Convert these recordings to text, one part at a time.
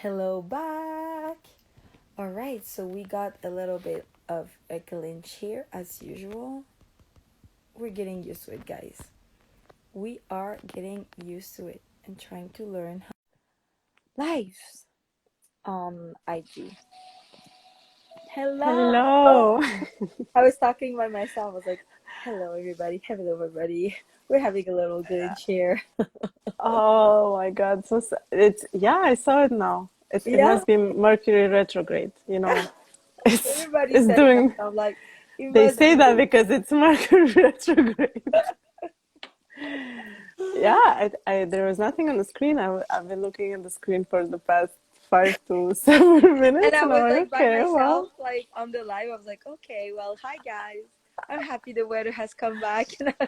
Hello back. All right, so we got a little bit of a glitch here as usual. We're getting used to it, guys. We are getting used to it and trying to learn lives on IG. Hello. Hello. I was talking by myself. I was like, "Hello, everybody. Hello, everybody. We're having a little glitch here." Oh my God. It's yeah, I saw it now. It Yeah. must be Mercury retrograde, It's Everybody's it's saying that. doing I'm like, it they must say be. that because it's Mercury retrograde. Yeah, there was nothing on the screen. I've been looking at the screen for the past 5 to 7 And minutes I and I'm was like, like by okay, myself, well, like on the live. I was like, okay, well, hi guys. I'm happy the weather has come back. And I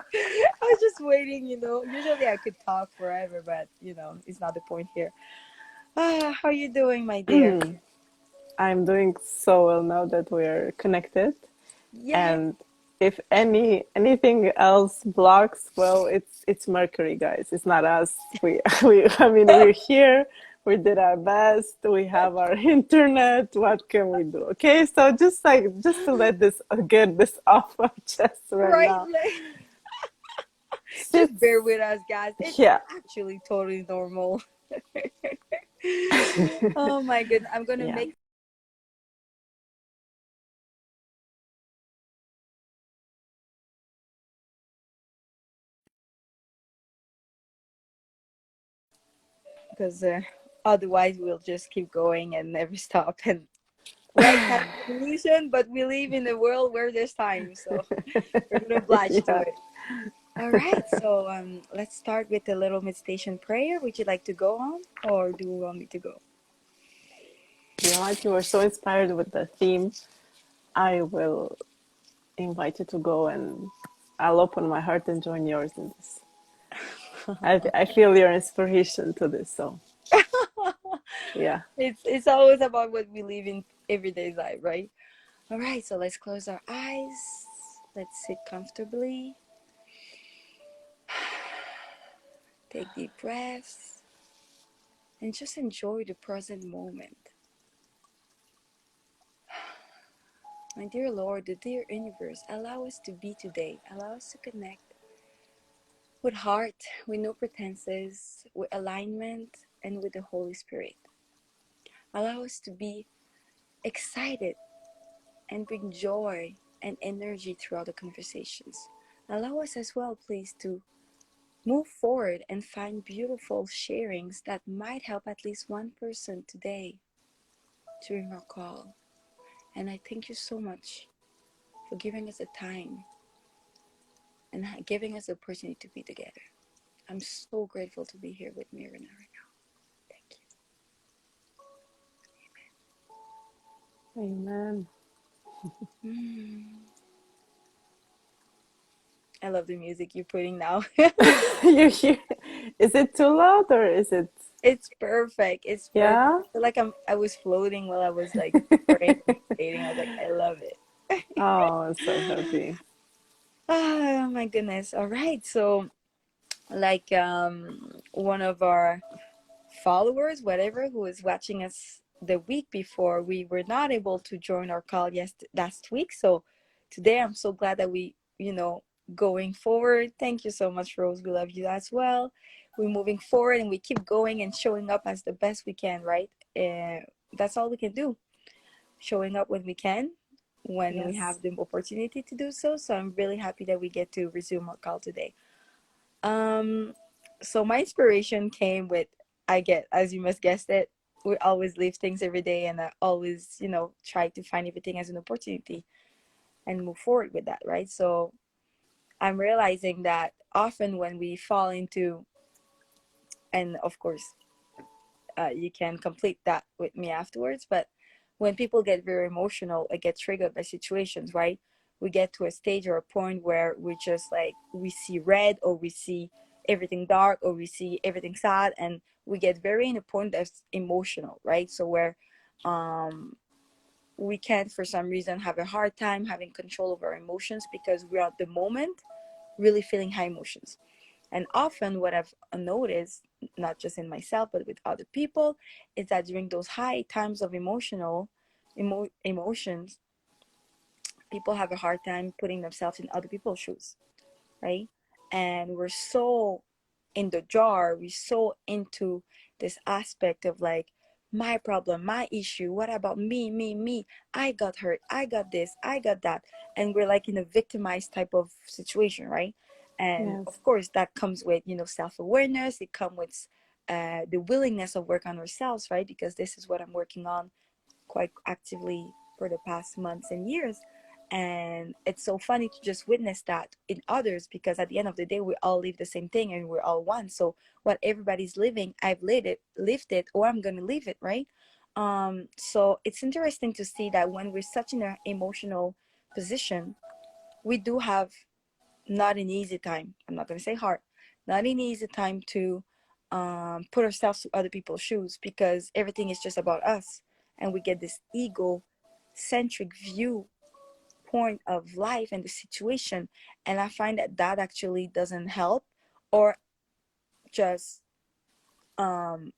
was just waiting. Usually I could talk forever, but it's not the point here. How you doing, my dear? I'm doing so well now that we're connected. Yeah. And if anything else blocks, well, it's Mercury, guys. It's not us. I mean, we're here. We did our best. We have our internet. What can we do? Okay, so just to let this get this off our chest right Right. now. Just bear Sits, with us, guys. It's yeah, actually totally normal. Oh my goodness. I'm gonna yeah. make because otherwise we'll just keep going and never stop. And right, time is an illusion, but we live in a world where there's time, so we're gonna oblige to Yeah. it. All right, so let's start with a little meditation prayer. Would you like to go on, or do you want me to go? You know what? You were so inspired with the theme. I will invite you to go and I'll open my heart and join yours in this. I feel your inspiration to this, so yeah. It's always about what we live in everyday life, right? All right, so let's close our eyes. Let's sit comfortably. Take deep breaths and just enjoy the present moment. My dear Lord, the dear universe, allow us to be today. Allow us to connect with heart, with no pretenses, with alignment, and with the Holy Spirit. Allow us to be excited and bring joy and energy throughout the conversations. Allow us as well, please, to move forward and find beautiful sharings that might help at least one person today during our call. And I thank you so much for giving us the time and giving us the opportunity to be together. I'm so grateful to be here with Miruna right now. Thank Amen. you. I love the music you're putting now. You hear? Is it too loud or is it? It's perfect. It's perfect. Yeah. I feel like I was floating while I was like praying, meditating. I was like, I love it. Oh, I'm so happy. Oh my goodness. All right. So like one of our followers, whatever, who was watching us the week before, we were not able to join our call last week. So today I'm so glad that going forward. Thank you so much, Rose. We love you as well. We're moving forward and we keep going and showing up as the best we can, right? That's all we can do. Showing up when we can, when we Yes. have the opportunity to do so. So I'm really happy that we get to resume our call today. Um, so my inspiration came with, I get, as you must guess it, we always live things every day, and I always, try to find everything as an opportunity and move forward with that, right? So I'm realizing that often when we fall into, and of course, you can complete that with me afterwards, but when people get very emotional or get triggered by situations, right? We get to a stage or a point where we just like, we see red, or we see everything dark, or we see everything sad, and we get very in a point that's emotional, right? So where um we can for some reason have a hard time having control of our emotions because we're at the moment really feeling high emotions. And often, what I've noticed, not just in myself, but with other people, is that during those high times of emotions, people have a hard time putting themselves in other people's shoes, right? And we're so in the jar, we're so into this aspect of like, my problem, my issue, what about me, I got hurt, I got this, I got that. And we're like in a victimized type of situation, right? And Yes. of course, that comes with, self awareness, it comes with the willingness of work on ourselves, right? Because this is what I'm working on quite actively for the past months and years. And it's so funny to just witness that in others, because at the end of the day, we all live the same thing and we're all one. So what everybody's living, I've lived it, or I'm gonna live it, right? So it's interesting to see that when we're such in an emotional position, we do have not an easy time. I'm not gonna say hard, not an easy time to put ourselves to other people's shoes, because everything is just about us, and we get this ego centric view point of life and the situation. And I find that that actually doesn't help, or just um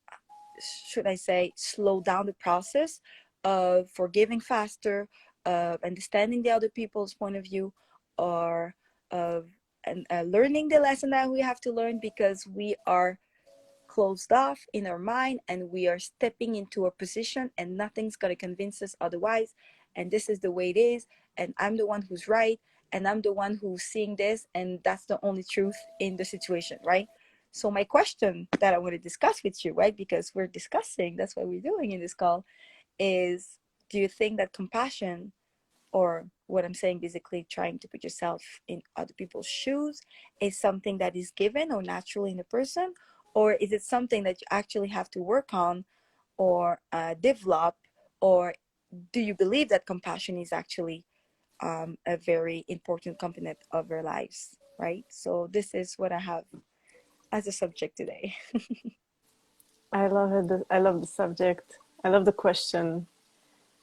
should I say, slow down the process of forgiving faster, of understanding the other people's point of view, or of and learning the lesson that we have to learn, because we are closed off in our mind and we are stepping into a position and nothing's going to convince us otherwise. And this is the way it is. And I'm the one who's right. And I'm the one who's seeing this. And that's the only truth in the situation, right? So, my question that I want to discuss with you, right? Because we're discussing, that's what we're doing in this call, is, do you think that compassion, or what I'm saying, basically trying to put yourself in other people's shoes, is something that is given or natural in a person, or is it something that you actually have to work on or develop, or do you believe that compassion is actually a very important component of our lives, right? So this is what I have as a subject today. I love it. I love the subject. I love the question.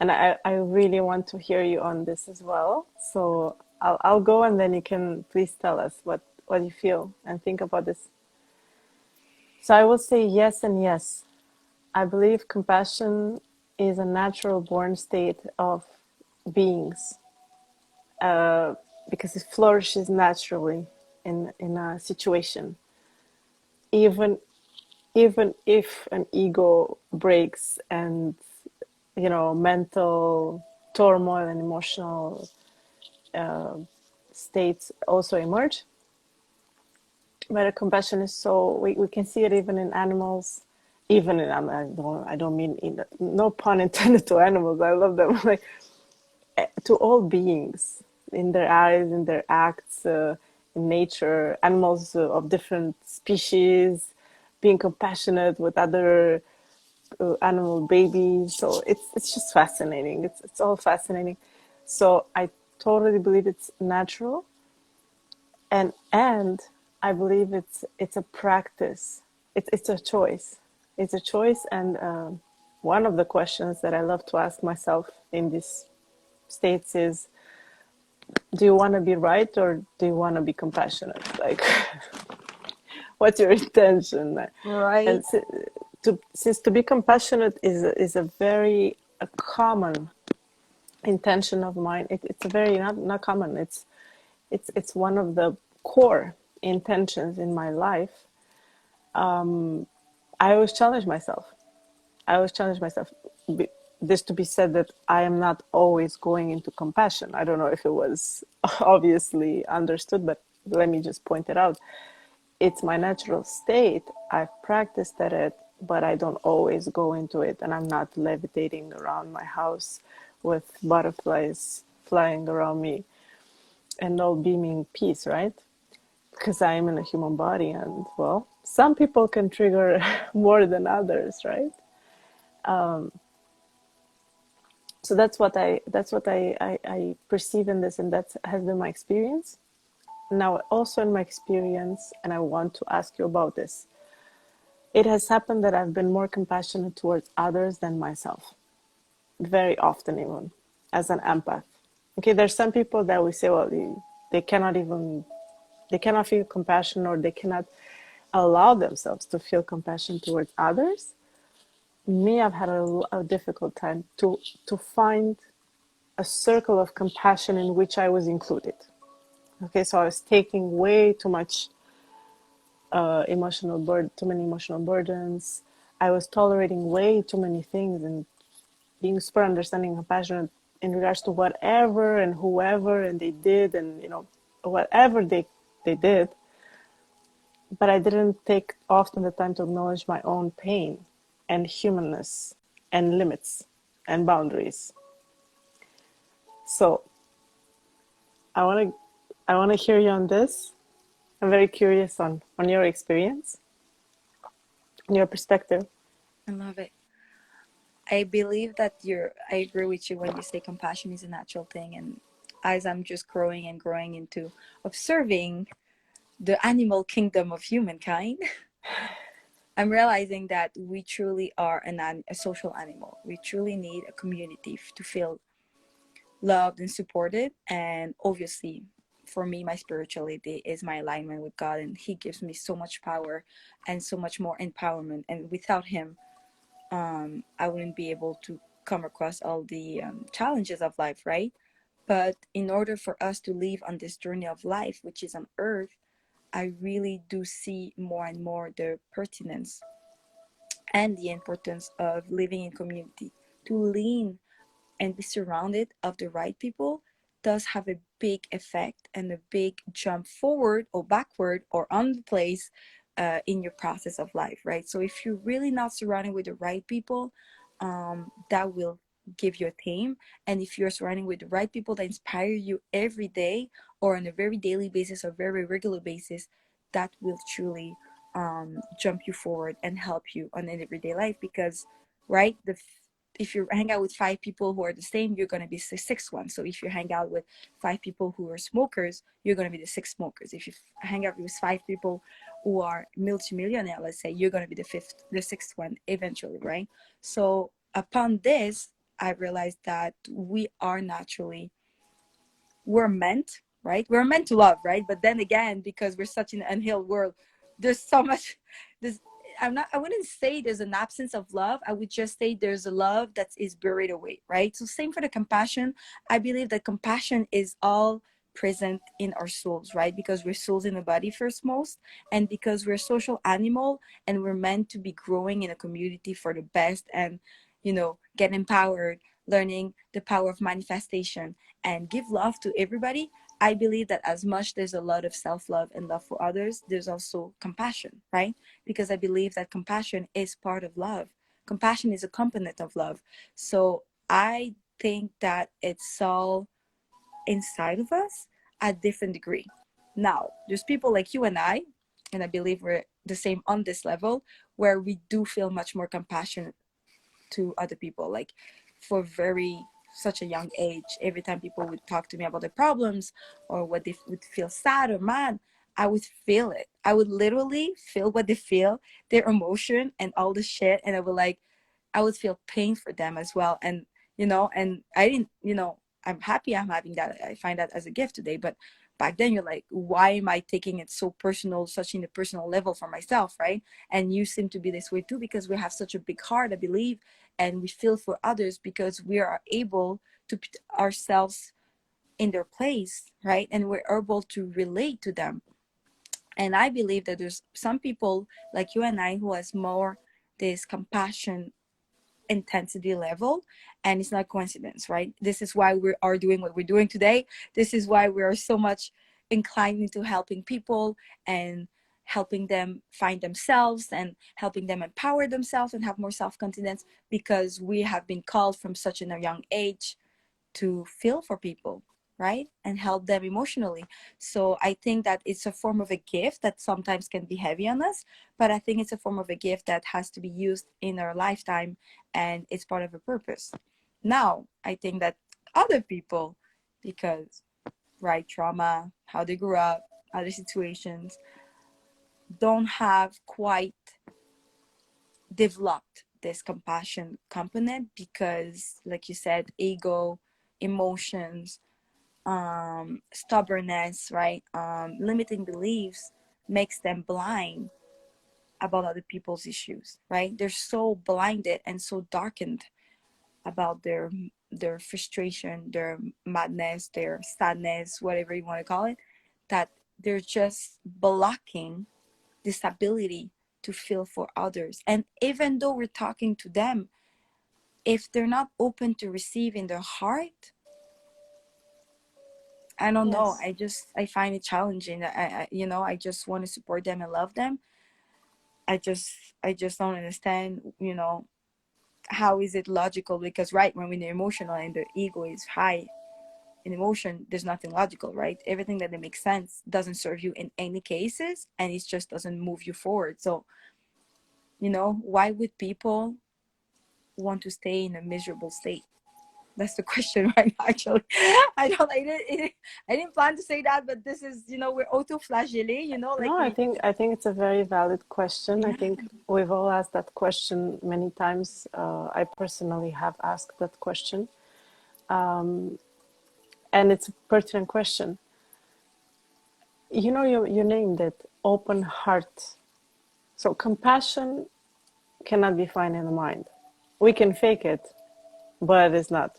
And I really want to hear you on this as well. So I'll go and then you can please tell us what you feel and think about this. So I will say yes and yes. I believe compassion is a natural born state of beings because it flourishes naturally in a situation. Even even if an ego breaks and mental turmoil and emotional states also emerge, but a compassion is so we can see it even in animals, even in I don't mean in no pun intended to animals. I love them like to all beings in their eyes, in their acts, in nature, animals of different species, being compassionate with other animal babies. So it's just fascinating. It's all fascinating. So I totally believe it's natural, and I believe it's a practice. It's a choice. It's a choice, and one of the questions that I love to ask myself in these states is, do you want to be right or do you want to be compassionate? Like, what's your intention? Right. And since to be compassionate is a very a common intention of mine, it's a very not common. It's one of the core intentions in my life. I always challenge myself. I always challenge myself. This to be said that I am not always going into compassion. I don't know if it was obviously understood, but let me just point it out. It's my natural state. I've practiced at it, but I don't always go into it, and I'm not levitating around my house with butterflies flying around me and all beaming peace, right? Because I am in a human body, and well, some people can trigger more than others, right? So that's what I perceive in this, and that has been my experience. Now, also in my experience, and I want to ask you about this, it has happened that I've been more compassionate towards others than myself, very often, even as an empath. Okay, there's some people that we say, well, they cannot even they cannot feel compassion, or they cannot allow themselves to feel compassion towards others. Me, I've had a difficult time to find a circle of compassion in which I was included. Okay, so I was taking way too much too many emotional burdens. I was tolerating way too many things and being super understanding and compassionate in regards to whatever and whoever and they did, and whatever they did. But I didn't take often the time to acknowledge my own pain and humanness and limits and boundaries. So I want to hear you on this. I'm very curious on your experience, on your perspective. I love it. I believe that I agree with you when you say compassion is a natural thing. And as I'm just growing and growing into observing the animal kingdom of humankind, I'm realizing that we truly are a social animal. We truly need a community to feel loved and supported. And obviously, for me, my spirituality is my alignment with God, and He gives me so much power and so much more empowerment. And without Him, I wouldn't be able to come across all the challenges of life, right? But in order for us to live on this journey of life, which is on earth, I really do see more and more the pertinence and the importance of living in community, to lean and be surrounded of the right people does have a big effect and a big jump forward or backward or on the place in your process of life, right? So if you're really not surrounded with the right people, that will give you a theme. And if you're surrounding with the right people that inspire you every day or on a very daily basis or very regular basis, that will truly jump you forward and help you on an everyday life. Because right, if you hang out with five people who are the same, you're going to be the sixth one. So if you hang out with five people who are smokers, you're going to be the sixth smokers. If you hang out with five people who are multimillionaire, let's say, you're going to be the sixth one eventually, right? So upon this, I realized that we're meant, right? We're meant to love, right? But then again, because we're such an unhealed world, there's so much. There's I wouldn't say there's an absence of love. I would just say there's a love that is buried away, right? So same for the compassion. I believe that compassion is all present in our souls, right? Because we're souls in the body first most, and because we're a social animal and we're meant to be growing in a community for the best, and get empowered, learning the power of manifestation and give love to everybody. I believe that as much there's a lot of self-love and love for others, there's also compassion, right? Because I believe that compassion is part of love. Compassion is a component of love. So I think that it's all inside of us at different degree. Now, there's people like you and I believe we're the same on this level, where we do feel much more compassion to other people, like for very such a young age. Every time people would talk to me about their problems or what they would feel sad or mad, I would feel it. I would literally feel what they feel, their emotion and all the shit, and I would feel pain for them as well. And I didn't, I'm happy I'm having that. I find that as a gift today. But back then you're like, why am I taking it so personal, such in a personal level for myself, right? And you seem to be this way too, because we have such a big heart, I believe, and we feel for others because we are able to put ourselves in their place, right? And we're able to relate to them. And I believe that there's some people like you and I who has more this compassion intensity level, and it's not coincidence, right? This is why we are doing what we're doing today. This is why we are so much inclined into helping people and helping them find themselves and helping them empower themselves and have more self-confidence, because we have been called from such a young age to feel for people, right? And help them emotionally. So I think that it's a form of a gift that sometimes can be heavy on us, but I think it's a form of a gift that has to be used in our lifetime, and it's part of a purpose. Now, I think that other people, because, right, trauma, how they grew up, other situations, don't have quite developed this compassion component because, like you said, ego, emotions, stubbornness, right? Limiting beliefs makes them blind about other people's issues, right? They're so blinded and so darkened about their frustration, their madness, their sadness, whatever you want to call it, that they're just blocking this ability to feel for others. And even though we're talking to them, if they're not open to receive in their heart, I don't know. Yes. I find it challenging. I just want to support them and love them. I just don't understand. How is it logical? Because right when we're emotional and the ego is high in emotion, there's nothing logical, right? Everything that makes sense doesn't serve you in any cases, and it just doesn't move you forward. So, why would people want to stay in a miserable state? That's the question right now, actually. I didn't plan to say that, but this is, we're auto-flagellé, like No, I we, think I think it's a very valid question. I yeah. think we've all asked that question many times. I personally have asked that question, and it's a pertinent question. You named it, open heart. So compassion cannot be found in the mind. We can fake it, but it's not.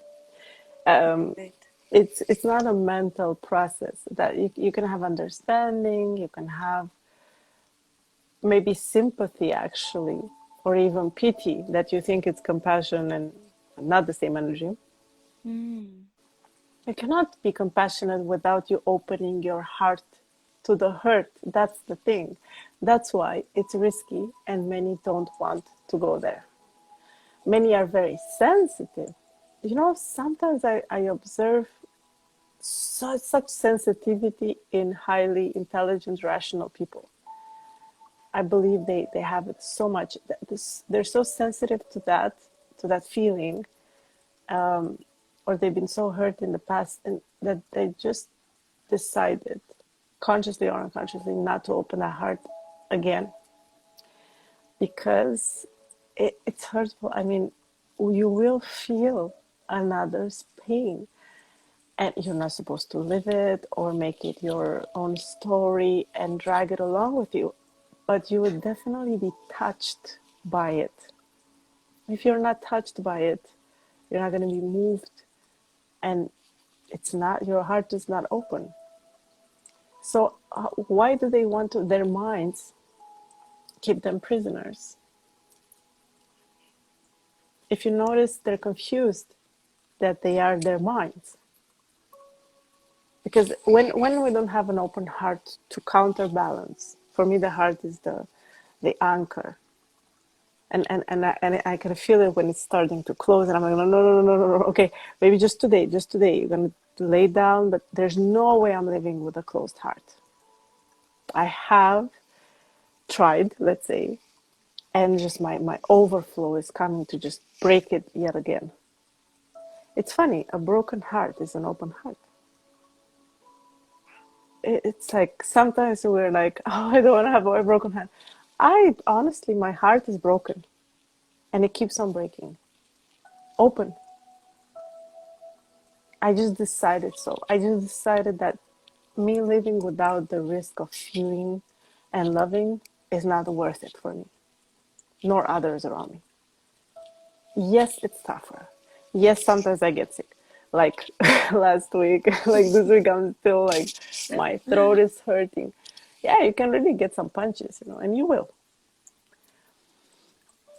Um, Right. it's not a mental process that you can have understanding, you can have maybe sympathy actually, or even pity that you think it's compassion and not the same energy. Mm. You cannot be compassionate without you opening your heart to the hurt. That's the thing. That's why it's risky and many don't want to go there. Many are very sensitive. Sometimes I observe such sensitivity in highly intelligent, rational people. I believe they have it so much. They're so sensitive to that feeling, or they've been so hurt in the past, and that they just decided, consciously or unconsciously, not to open that heart again because it's hurtful. I mean, you will feel another's pain, and you're not supposed to live it or make it your own story and drag it along with you, but you would definitely be touched by it. If you're not touched by it, you're not going to be moved, and it's not, your heart is not open. So why do they want to, their minds keep them prisoners? If you notice, they're confused that they are their minds. Because when we don't have an open heart to counterbalance, for me the heart is the anchor. And I can feel it when it's starting to close, and I'm like, no, no, no, no, no, no. Okay, maybe just today, you're gonna lay down, but there's no way I'm living with a closed heart. I have tried, let's say, and just my overflow is coming to just break it yet again. It's funny, a broken heart is an open heart. It's like sometimes we're like, oh, I don't want to have a broken heart. I honestly, my heart is broken and it keeps on breaking. Open. I just decided so. I just decided that me living without the risk of feeling and loving is not worth it for me, nor others around me. Yes, it's tougher. Yes, sometimes I get sick. Like last week, like this week, I'm still like, my throat is hurting. Yeah, you can really get some punches, and you will.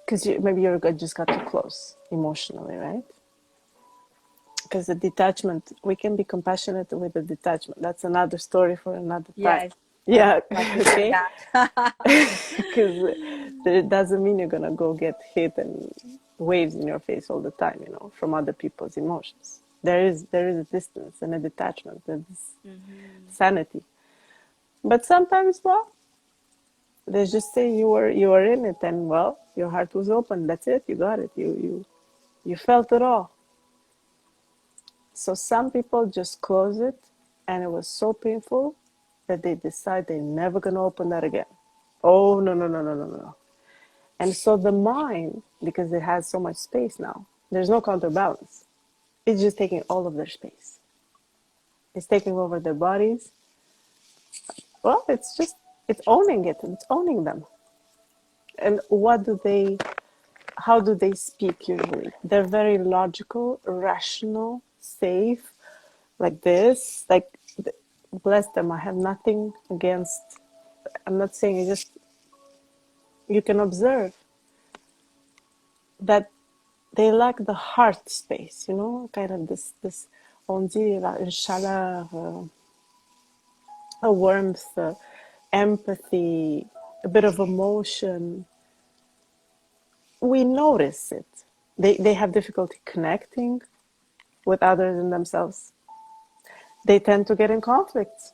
Because maybe your gut just got too close emotionally, right? Because the detachment, we can be compassionate with the detachment. That's another story for another time. Yes, I'd Yeah, like to hear okay? that. Because it doesn't mean you're gonna go get hit and waves in your face all the time, from other people's emotions. There is a distance and a detachment. There's Hmm. sanity. But sometimes, well, let's just say you were in it, and well, your heart was open. That's it. You got it. You felt it all. So some people just close it, and it was so painful that they decide they're never gonna open that again. Oh, no, no, no, no, no, no. And so the mind, because it has so much space now, there's no counterbalance. It's just taking all of their space. is taking over their bodies, well, it's just, it's owning it, it's owning them. And how do they speak usually? They're very logical, rational, safe, like this. Like, bless them. I have nothing against, I'm not saying, it's just, you can observe that they lack the heart space, you know, kind of this, on dit, une chaleur, a warmth, empathy, a bit of emotion. We notice it. They have difficulty connecting with others than themselves. They tend to get in conflicts,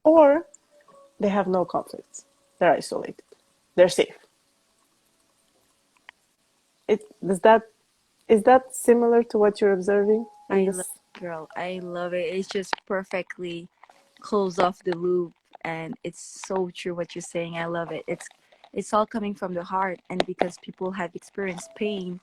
or they have no conflicts. They're isolated. They're safe. It does that is that similar to what you're observing in I love this? it, girl. I love it. It's just perfectly closed off the loop, and it's so true what you're saying. I love it. It's all coming from the heart, and because people have experienced pain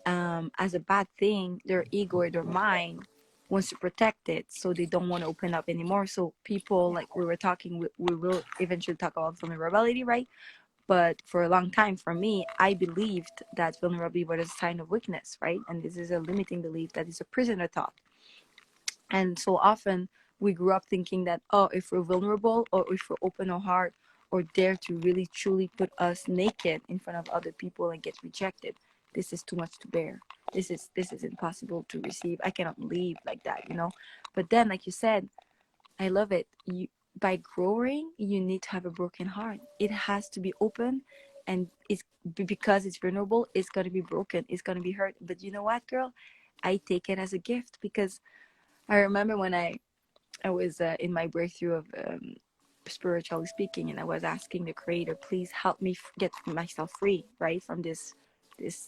as a bad thing, their ego or their mind wants to protect it, so they don't want to open up anymore. So people, like we were talking, we will eventually talk about vulnerability, right? But for a long time, for me, I believed that vulnerability was a sign of weakness, right? And this is a limiting belief that is a prisoner thought. And so often we grew up thinking that, oh, if we're vulnerable or if we open our heart or dare to really truly put us naked in front of other people and get rejected, this is too much to bear. This is impossible to receive. I cannot leave like that, you know. But then, like you said, I love it. You, by growing, you need to have a broken heart. It has to be open, and it's because it's vulnerable. It's gonna be broken. It's gonna be hurt. But you know what, girl? I take it as a gift because I remember when I was in my breakthrough of spiritually speaking, and I was asking the Creator, please help me get myself free, right, from this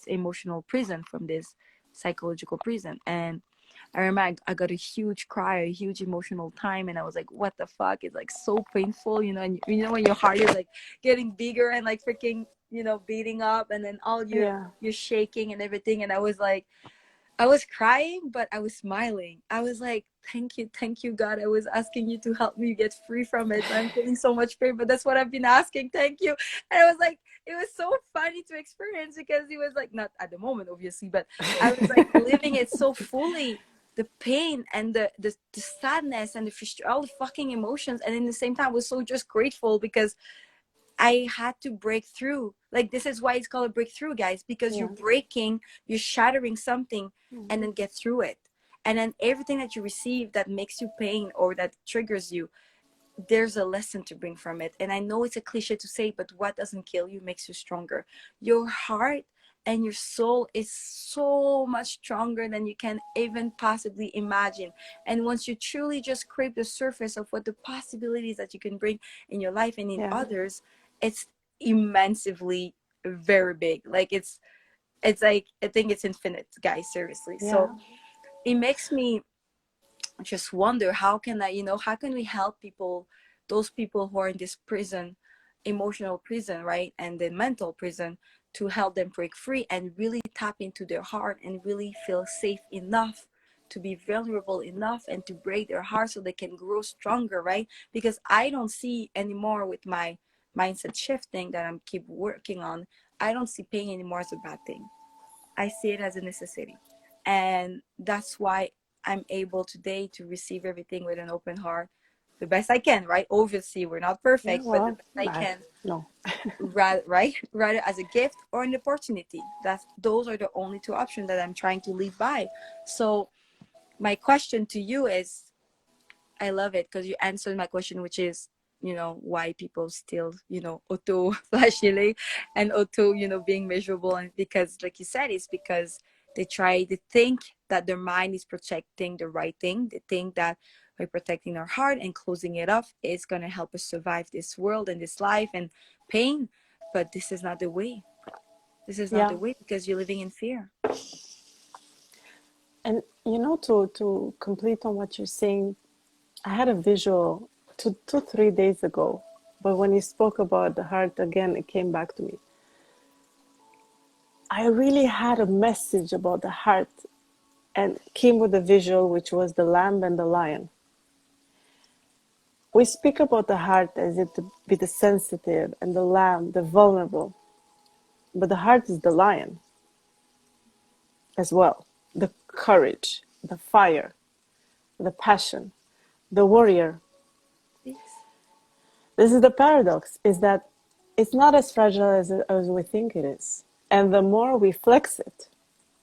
emotional prison, from this psychological prison. And I remember I got a huge cry, a huge emotional time, and I was like, "What the fuck?" It's like so painful, you know. And you know when your heart is like getting bigger and like freaking, you know, beating up, and then all Yeah, you're shaking and everything. And I was like, I was crying, but I was smiling. I was like, thank you, God. I was asking you to help me get free from it. I'm feeling so much pain, but that's what I've been asking. Thank you." And I was like, it was so funny to experience because it was like, not at the moment, obviously, but I was like living it so fully. The pain and the sadness and all the fucking emotions. And in the same time, I was so just grateful because I had to break through. Like, this is why it's called a breakthrough, guys, because you're yeah, breaking, you're shattering something mm, and then get through it. And then everything that you receive that makes you pain or that triggers you, there's a lesson to bring from it. And I know it's a cliche to say, but what doesn't kill you makes you stronger. Your heart and your soul is so much stronger than you can even possibly imagine. And once you truly just scrape the surface of what the possibilities that you can bring in your life and in yeah, others, it's immensely very big. Like it's like, I think it's infinite, guys, seriously. yeah, So it makes me just wonder, how can I, how can we help people, those people who are in this prison, emotional prison, right, and then mental prison, to help them break free and really tap into their heart and really feel safe enough to be vulnerable enough and to break their heart so they can grow stronger, right? Because I don't see anymore, with my mindset shifting that I'm keep working on, I don't see pain anymore as a bad thing. I see it as a necessity. And that's why I'm able today to receive everything with an open heart, the best I can, right? Obviously, we're not yeah. perfect, but the Well, best I can, no, rather, right? Rather as a gift or an opportunity. Those are the only two options that I'm trying to live by. So my question to you is, I love it because you answered my question, which is, why people still, auto flashing and auto, being miserable. And because, like you said, it's because they think that their mind is protecting the right thing. They think that by protecting our heart and closing it off, it's going to help us survive this world and this life and pain. But this is not the way. This is not yeah. the way because you're living in fear. And you know, to complete on what you're saying, I had a visual 3 days ago, but when you spoke about the heart again, it came back to me. I really had a message about the heart and came with a visual, which was the lamb and the lion. We speak about the heart as it to be the sensitive and the lamb, the vulnerable, but the heart is the lion as well. The courage, the fire, the passion, the warrior. Yes. This is the paradox, is that it's not as fragile as we think it is. And the more we flex it,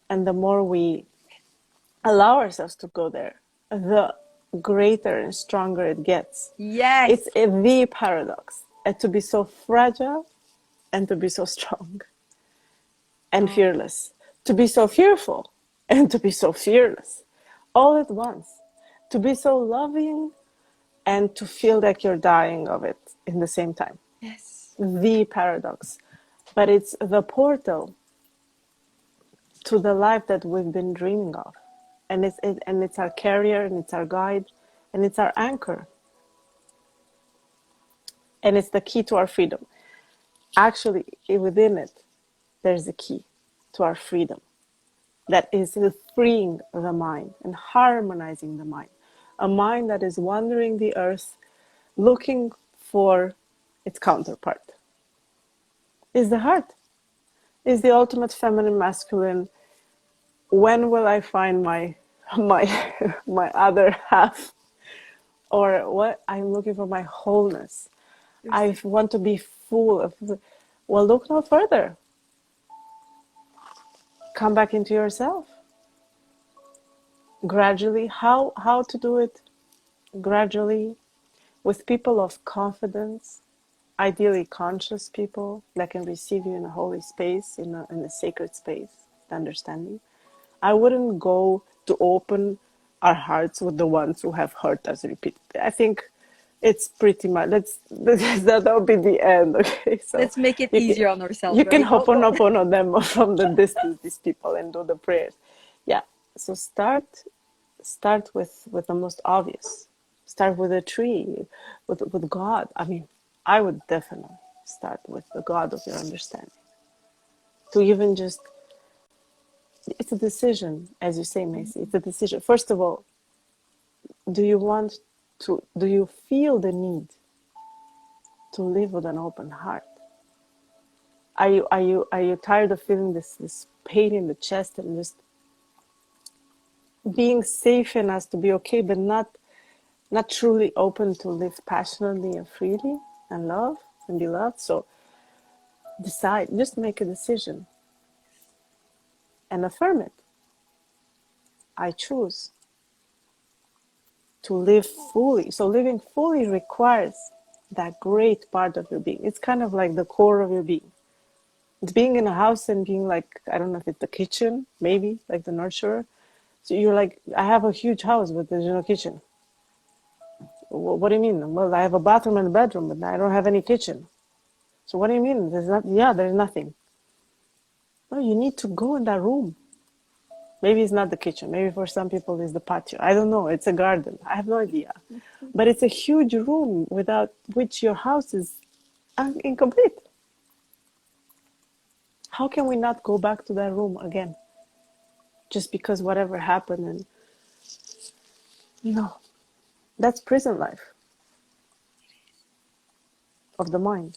and the more we allow ourselves to go there, the greater and stronger it gets. It's Yes. the paradox, to be so fragile and to be so strong and Oh, fearless, to be so fearful and to be so fearless, all at once, to be so loving and to feel like you're dying of it in the same time. yes. The paradox. But it's the portal to the life that we've been dreaming of. And it's our carrier, and it's our guide, and it's our anchor, and it's the key to our freedom. Actually, within it, there's a key to our freedom that is freeing the mind and harmonizing the mind. A mind that is wandering the earth looking for its counterpart is the heart, is the ultimate feminine masculine. When will I find my my other half? Or what? I'm looking for my wholeness. I want to be full of. Well, look no further. Come back into yourself. Gradually, how to do it? Gradually, with people of confidence, ideally conscious people that can receive you in a holy space, in a sacred space, understanding. I wouldn't go to open our hearts with the ones who have hurt us repeatedly. I think it's pretty much that'll be the end. Okay, so Let's make it you can easier on ourselves, you can right? Go, go. hoponopono them from the distance, these people, and do the prayers. Yeah. So start with the most obvious. Start with a tree, with God. I mean, I would definitely start with the God of your understanding. To even just, it's a decision, as you say, Macy. It's a decision. First of all, do you feel the need to live with an open heart? Are you tired of feeling this pain in the chest and just being safe in us to be okay, but not truly open to live passionately and freely and love and be loved? So decide, just make a decision and affirm it. I choose to live fully. So living fully requires that great part of your being. It's kind of like the core of your being. It's being in a house and being like, I don't know if it's the kitchen, maybe like the nurturer. So you're like, I have a huge house, but there's no kitchen. What do you mean? Well, I have a bathroom and a bedroom, but I don't have any kitchen. So what do you mean? There's not. Yeah, there's nothing. No, you need to go in that room. Maybe it's not the kitchen. Maybe for some people it's the patio. I don't know. It's a garden. I have no idea. But it's a huge room without which your house is incomplete. How can we not go back to that room again? Just because whatever happened, and no, that's prison life of the mind.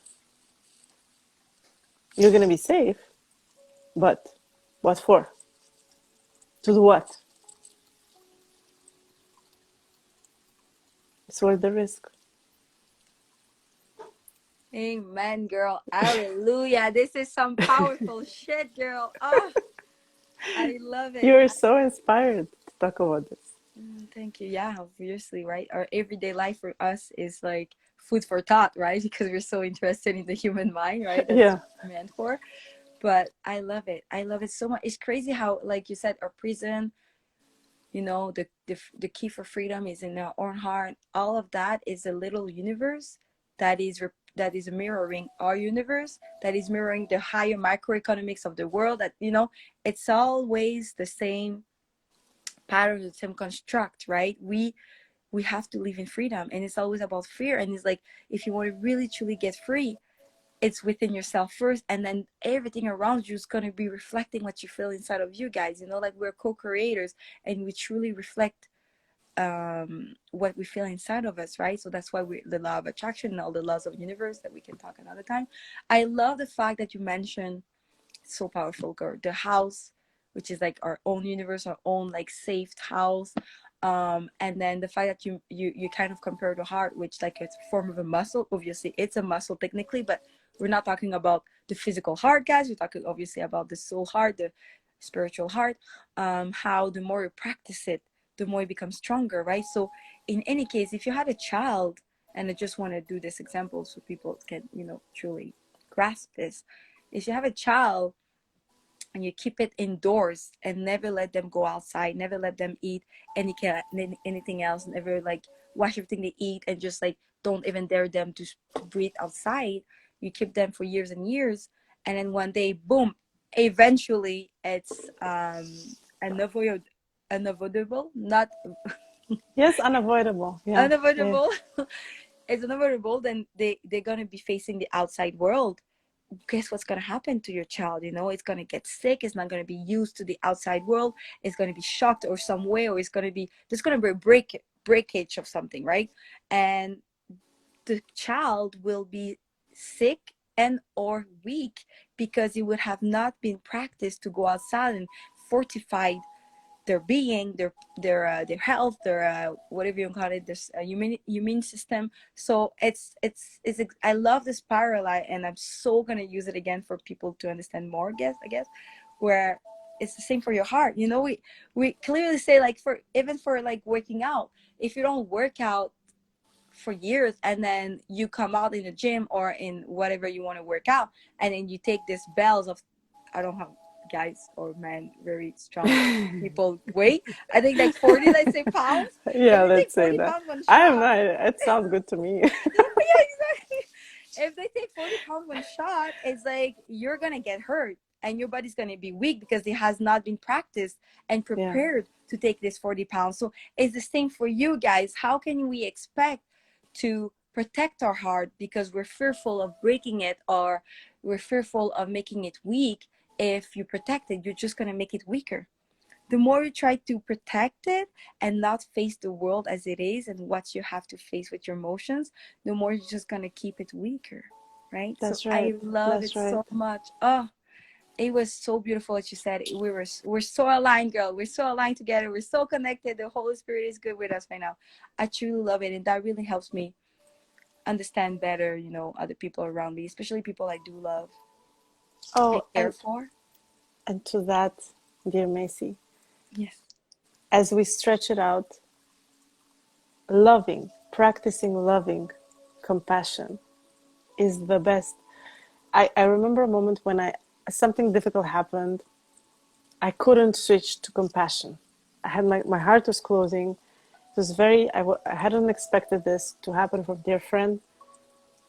You're gonna be safe, but what for? To do what? It's worth the risk. Amen, girl. Hallelujah. This is some powerful shit, girl. Oh, I love it. You're so inspired to talk about this. Thank you. Yeah, obviously, right? Our everyday life for us is like food for thought, right? Because we're so interested in the human mind, right? That's Yeah, what we're meant for. But I love it. I love it so much. It's crazy how, like you said, our prison, the key for freedom is in our own heart. All of that is a little universe that is mirroring our universe, that is mirroring the higher microeconomics of the world. That it's always the same pattern, the same construct, right? We have to live in freedom, and it's always about fear. And it's like, if you want to really truly get free, it's within yourself first, and then everything around you is going to be reflecting what you feel inside of you guys. You know, like we're co-creators, and we truly reflect what we feel inside of us, right? So that's why we the law of attraction and all the laws of the universe that we can talk another time. I love the fact that you mentioned, so powerful, girl, the house, which is like our own universe, our own like safe house. And then the fact that you kind of compare the heart, which like it's a form of a muscle. Obviously it's a muscle technically, but we're not talking about the physical heart, guys. We're talking obviously about the soul heart, the spiritual heart. How the more you practice it, the more it becomes stronger, right? So in any case, if you had a child, and I just want to do this example so people can, you know, truly grasp this. If you have a child and you keep it indoors and never let them go outside, never let them eat anything else, never like wash everything they eat, and just like don't even dare them to breathe outside, you keep them for years and years, and then one day, boom, eventually it's unavoidable, unavoidable, not Yes, unavoidable. Yeah, yeah. unavoidable. It's unavoidable. Then they're gonna be facing the outside world. Guess what's going to happen to your child? You know, it's going to get sick. It's not going to be used to the outside world. It's going to be shocked or some way, or it's going to be, there's going to be a breakage of something, right? And the child will be sick and or weak because it would have not been practiced to go outside and fortified their being, their health, their whatever you call it, this immune system. So it's I love this parallel, and I'm so gonna use it again for people to understand more. I guess where it's the same for your heart. You know, we clearly say, like, for even for like working out, if you don't work out for years and then you come out in the gym or in whatever you want to work out, and then you take these bells of, I don't have guys or men very strong people weight, I think like 40, let's say, pounds. If Yeah, they take let's say 40 that. pounds one I am shot, not, it sounds good to me. yeah, exactly. If they take 40 pounds one shot, it's like you're gonna get hurt and your body's gonna be weak because it has not been practiced and Yeah, prepared to take this 40 pounds. So it's the same for you guys. How can we expect to protect our heart because we're fearful of breaking it, or we're fearful of making it weak? If you protect it, you're just gonna make it weaker. The more you try to protect it and not face the world as it is and what you have to face with your emotions, the more you're just gonna keep it weaker, right? So that's right. I love That's it right. so much. Oh, it was so beautiful what you said. We're so aligned, girl. We're so aligned together. We're so connected. The Holy Spirit is good with us right now. I truly love it, and that really helps me understand better, you know, other people around me, especially people I do love and Oh, care for. and to that, dear Macy, Yes. as we stretch it out, loving, practicing loving compassion is the best. I remember a moment when something difficult happened. I couldn't switch to compassion. I had my heart was closing. It was very, I hadn't expected this to happen from a dear friend.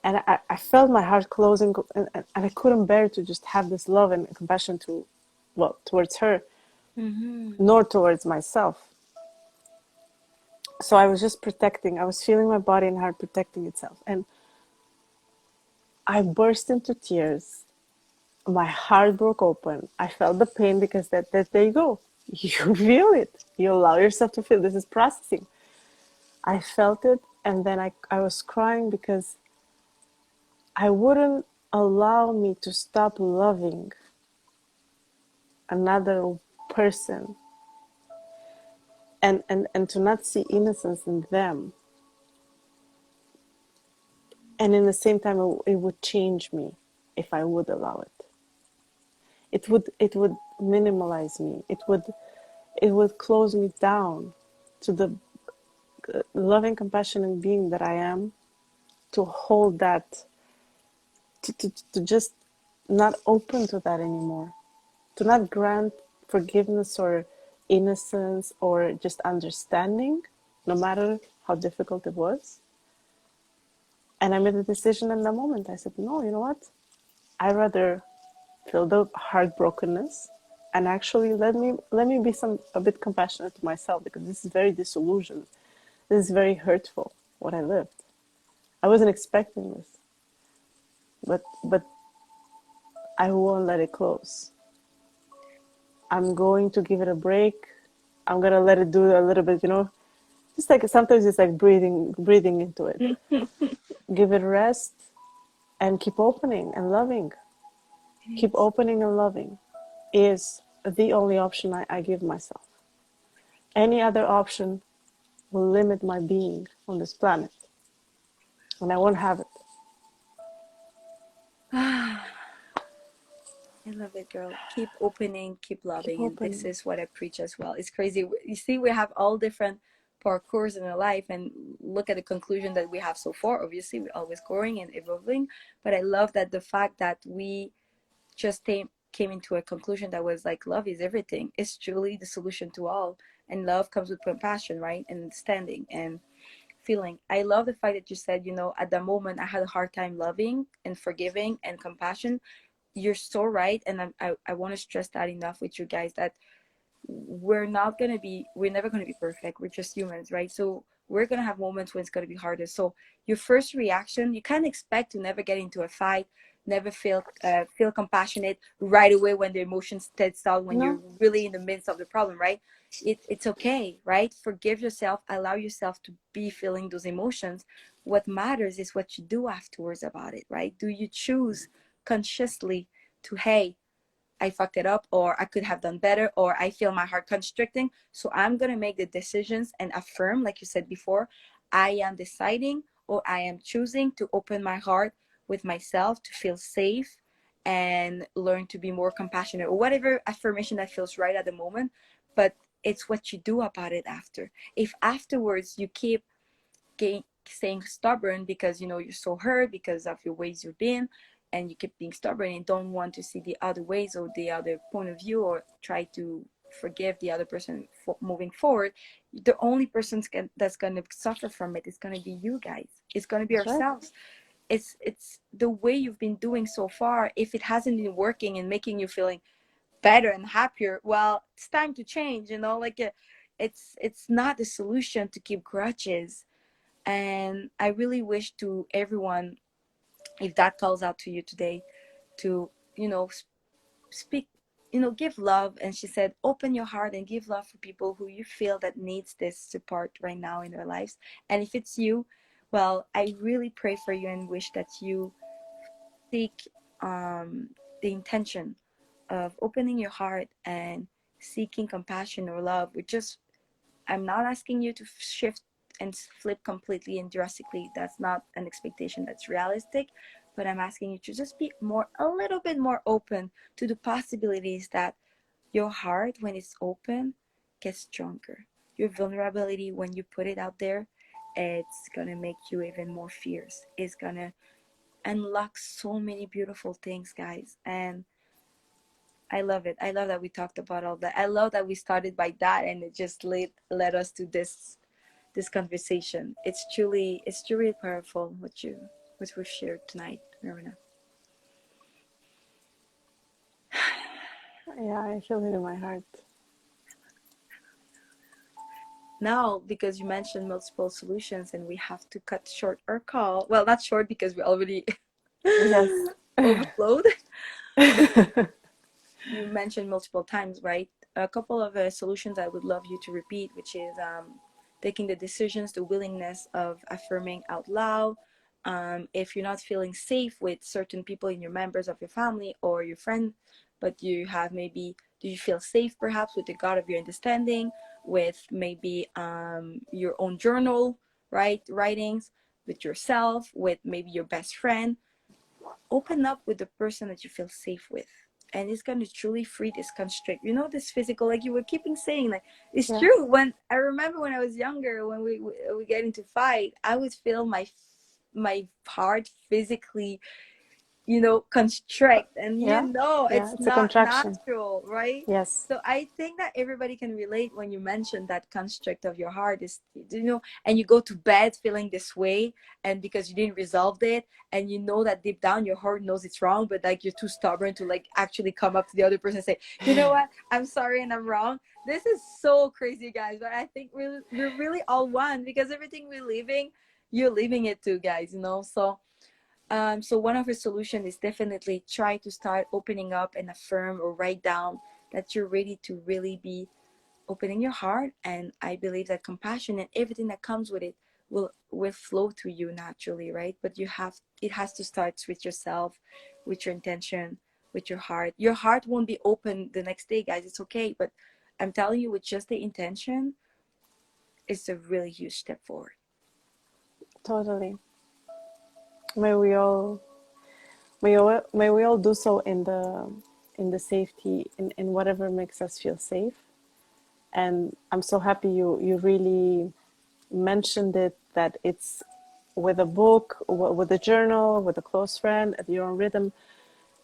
And I felt my heart closing, and I couldn't bear to just have this love and compassion to, well, towards her, Mm-hmm. nor towards myself. So I was just protecting. I was feeling my body and heart protecting itself. And I burst into tears. My heart broke open. I felt the pain because that there you go. You feel it. You allow yourself to feel. This is processing. I felt it, and then I was crying because I wouldn't allow me to stop loving another person, and to not see innocence in them. And in the same time, it would change me if I would allow it. It would minimalize me. It would close me down to the loving, compassionate being that I am, to hold that, to just not open to that anymore, to not grant forgiveness or innocence or just understanding, no matter how difficult it was. And I made a decision in that moment. I said, no, you know what? I'd rather feel the heartbrokenness and actually let me be a bit compassionate to myself, because this is very disillusioned. This is very hurtful, what I lived. I wasn't expecting this. but I won't let it close. I'm going to give it a break. I'm gonna let it do a little bit, just like sometimes it's like breathing into it. It Give it rest and keep opening and loving. Keep is. opening and loving is the only option I give myself. Any other option will limit my being on this planet, and I won't have it. I love it, girl. Keep opening, keep Keep loving. And this opening. is what I preach as well. It's crazy. You see, we have all different parcours in our life, and look at the conclusion that we have so far. Obviously, we're always growing and evolving. But I love that the fact that we just came into a conclusion that was like, love is everything. It's truly the solution to all. And love comes with compassion, right? And understanding and feeling. I love the fact that you said, at the moment I had a hard time loving and forgiving and compassion. You're so right, and I want to stress that enough with you guys, that we're never going to be perfect. We're just humans, right? So we're going to have moments when it's going to be harder. So your first reaction, you can't expect to never get into a fight, never feel compassionate right away when the emotions sets out, when you're No, really in the midst of the problem, right? It's okay, right? Forgive yourself, allow yourself to be feeling those emotions. What matters is what you do afterwards about it, right? Do you choose consciously to, hey, I fucked it up, or I could have done better, or I feel my heart constricting. So I'm going to make the decisions and affirm, like you said before, I am deciding, or I am choosing to open my heart with myself to feel safe and learn to be more compassionate, or whatever affirmation that feels right at the moment. But it's what you do about it after. If afterwards you keep staying stubborn because you're so hurt because of your ways you've been, and you keep being stubborn and don't want to see the other ways or the other point of view, or try to forgive the other person for moving forward, the only person that's going to suffer from it is going to be you guys. It's going to be that's right. ourselves. It's the way you've been doing so far. If it hasn't been working and making you feeling better and happier, well, it's time to change, like it's not the solution to keep grudges. And I really wish to everyone, if that calls out to you today, to, speak, give love. And she said, open your heart and give love for people who you feel that needs this support right now in their lives. And if it's you, well, I really pray for you and wish that you seek the intention of opening your heart and seeking compassion or love. With just, I'm not asking you to shift and flip completely and drastically. That's not an expectation that's realistic. But I'm asking you to just be a little bit more open to the possibilities that your heart, when it's open, gets stronger. Your vulnerability, when you put it out there, it's gonna make you even more fierce. It's gonna unlock so many beautiful things, guys. And I love it. I love that we talked about all that. I love that we started by that, and it just led us to this conversation. It's truly powerful what we've shared tonight, Miruna. Yeah, I feel it in my heart. Now, because you mentioned multiple solutions and we have to cut short our call. Well, not short because we already Yes. overflowed. You mentioned multiple times, right? A couple of solutions I would love you to repeat, which is taking the decisions, the willingness of affirming out loud. If you're not feeling safe with certain people in your members of your family or your friend, but you have maybe, do you feel safe perhaps with the God of your understanding, with maybe your own journal, right? Writings, with yourself, with maybe your best friend. Open up with the person that you feel safe with, and it's going to truly free this constrict, this physical, like you were keeping saying, like, it's Yeah. true. When I remember when I was younger, when we get into fight, I would feel my heart physically, constrict, and Yeah. Yeah. it's It's a not contraction. natural, right? Yes. So I think that everybody can relate when you mention that constrict of your heart is, and you go to bed feeling this way, and because you didn't resolve it, and that deep down your heart knows it's wrong, but like you're too stubborn to like actually come up to the other person and say, you know what, I'm sorry and I'm wrong. This is so crazy, guys, but I think we're really all one, because everything we're living, you're living it too, guys. So So one of her solution is definitely try to start opening up and affirm or write down that you're ready to really be opening your heart. And I believe that compassion and everything that comes with it will flow to you naturally, right? But it has to start with yourself, with your intention, with your heart. Your heart won't be open the next day, guys. It's okay. But I'm telling you, with just the intention, it's a really huge step forward. Totally. May we all may we all do so in the safety in whatever makes us feel safe. And I'm so happy you really mentioned it, that it's with a book, with a journal, with a close friend, at your own rhythm.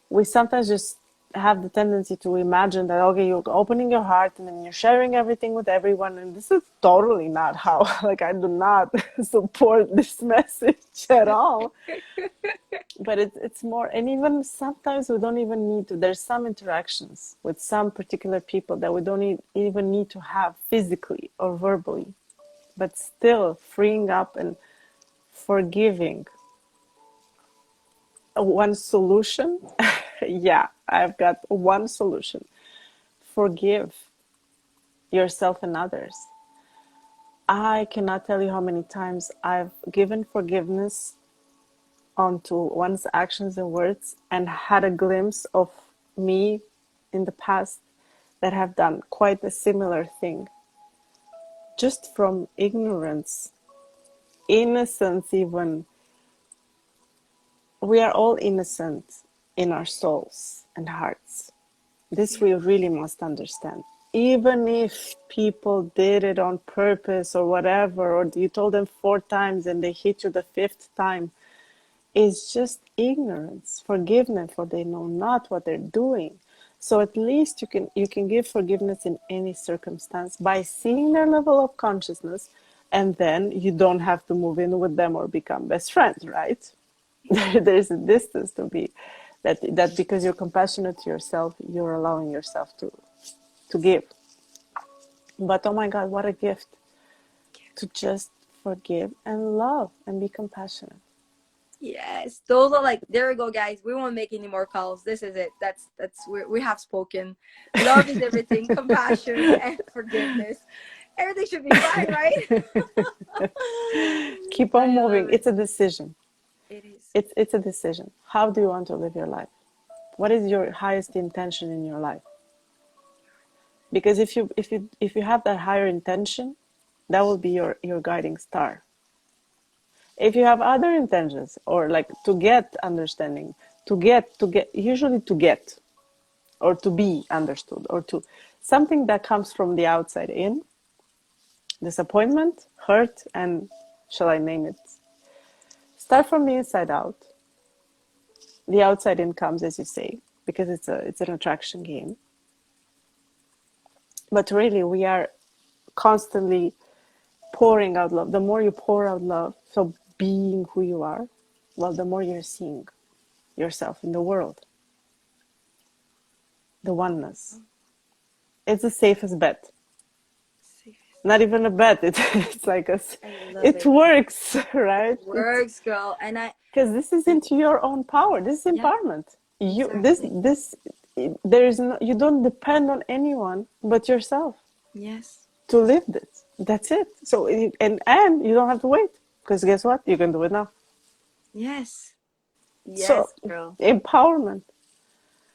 We sometimes just have the tendency to imagine that, okay, you're opening your heart and then you're sharing everything with everyone, and this is totally not how, like, I do not support this message at all. But it's more, and even sometimes we don't even need to, there's some interactions with some particular people that we don't even need to have physically or verbally, but still freeing up and forgiving. One solution, yeah, I've got one solution: forgive yourself and others. I cannot tell you how many times I've given forgiveness onto one's actions and words and had a glimpse of me in the past that have done quite a similar thing, just from ignorance, innocence. Even we are all innocent in our souls and hearts. This we really must understand. Even if people did it on purpose or whatever, or you told them 4 times and they hit you the 5th time, it's just ignorance. Forgive them, for they know not what they're doing. So at least you can give forgiveness in any circumstance by seeing their level of consciousness, and then you don't have to move in with them or become best friends, right? There's a distance to be, that because you're compassionate to yourself, you're allowing yourself to give. But oh my God, what a gift to just forgive and love and be compassionate. Yes, those are like, there we go, guys. We won't make any more calls. This is it. That's we have spoken. Love is everything. Compassion and forgiveness. Everything should be fine, right? Keep on I love moving. it. It's a decision. It is. It's a decision. How do you want to live your life? What is your highest intention in your life? Because if you have that higher intention, that will be your guiding star. If you have other intentions, or like to get understanding, to get usually to get, or to be understood, or to something that comes from the outside in, disappointment, hurt, and shall I name it? Start from the inside out. The outside in comes, as you say, because it's an attraction game. But really, we are constantly pouring out love. The more you pour out love, so being who you are, well, the more you're seeing yourself in the world, the oneness. It's the safest bet. Safest. Not even a bet. It's like I love it it. works, It right? It's works, girl. And because this is and into your own power. This is yeah, empowerment. You this exactly. this there is no, you don't depend on anyone but yourself Yes. to live this. That's it. So and you don't have to wait, because guess what? You can do it now. Yes. So Yes, girl. empowerment.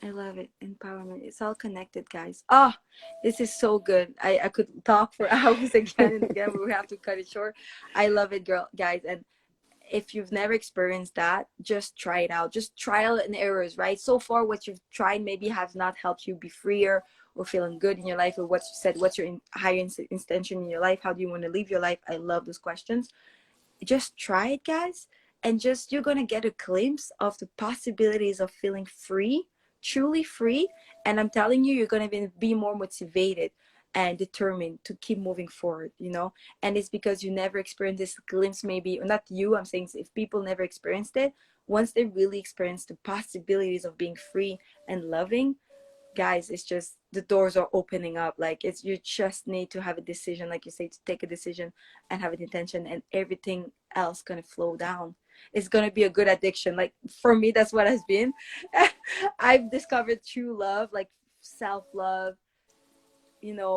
I love it. Empowerment. It's all connected, guys. Oh, this is so good. I could talk for hours again and again, but we have to cut it short. I love it, girl, guys. And if you've never experienced that, just try it out. Just trial and errors, right? So far, what you've tried maybe has not helped you be freer or feeling good in your life, or what you said, what's your higher intention in your life? How do you want to live your life? I love those questions. Just try it, guys, and just you're gonna get a glimpse of the possibilities of feeling free, truly free. And I'm telling you, you're gonna be more motivated and determined to keep moving forward, you know. And it's because you never experienced this glimpse, maybe, or not you, I'm saying, if people never experienced it, once they really experience the possibilities of being free and loving, guys, it's just the doors are opening up. Like, it's, you just need to have a decision, like you say, to take a decision and have an intention, and everything else gonna flow down. it's gonna be a good addiction. Like for me, that's what has been. I've discovered true love, like self-love,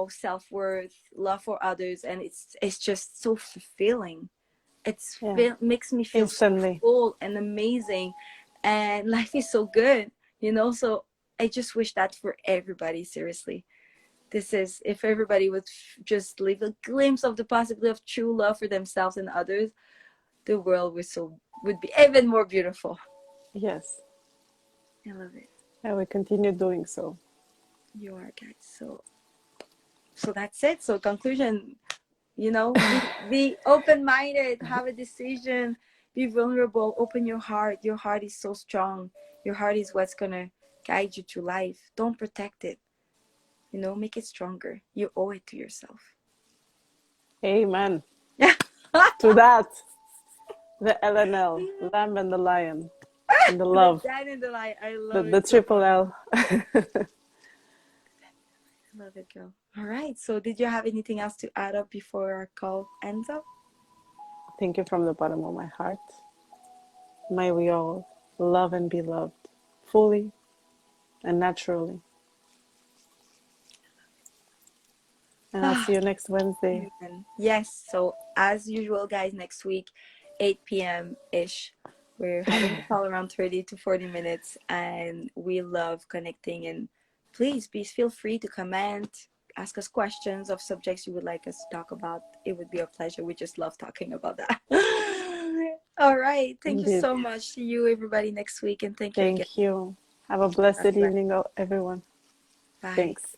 self-worth, love for others, and it's just so fulfilling. Yeah, Makes me feel so instantly. full and amazing, and life is so good, so I just wish that for everybody, seriously. This is, if everybody would just leave a glimpse of the possibility of true love for themselves and others, the world would be even more beautiful. Yes, I love it. I will continue doing so. You are, guys. So that's it. So conclusion, be open-minded, have a decision, be vulnerable, open your heart. Your heart is so strong. Your heart is what's gonna guide you through life. Don't protect it, make it stronger. You owe it to yourself. Amen. To that, the LNL, Lamb and the Lion, and the The love, Dan and the light. I the, love the it so triple much. L. I love it, girl. All right. So did you have anything else to add up before our call ends up? Thank you from the bottom of my heart. May we all love and be loved fully and naturally. And I'll see you next Wednesday. Amen. Yes. So as usual, guys, next week, 8 p.m. ish, we're having a call around 30 to 40 minutes, and we love connecting. And please feel free to comment, ask us questions of subjects you would like us to talk about. It would be a pleasure. We just love talking about that. All right. Thank you Indeed. so much. See you, everybody, next week. And thank you again. Thank you. Have a blessed Bye. evening, everyone. Bye. Thanks.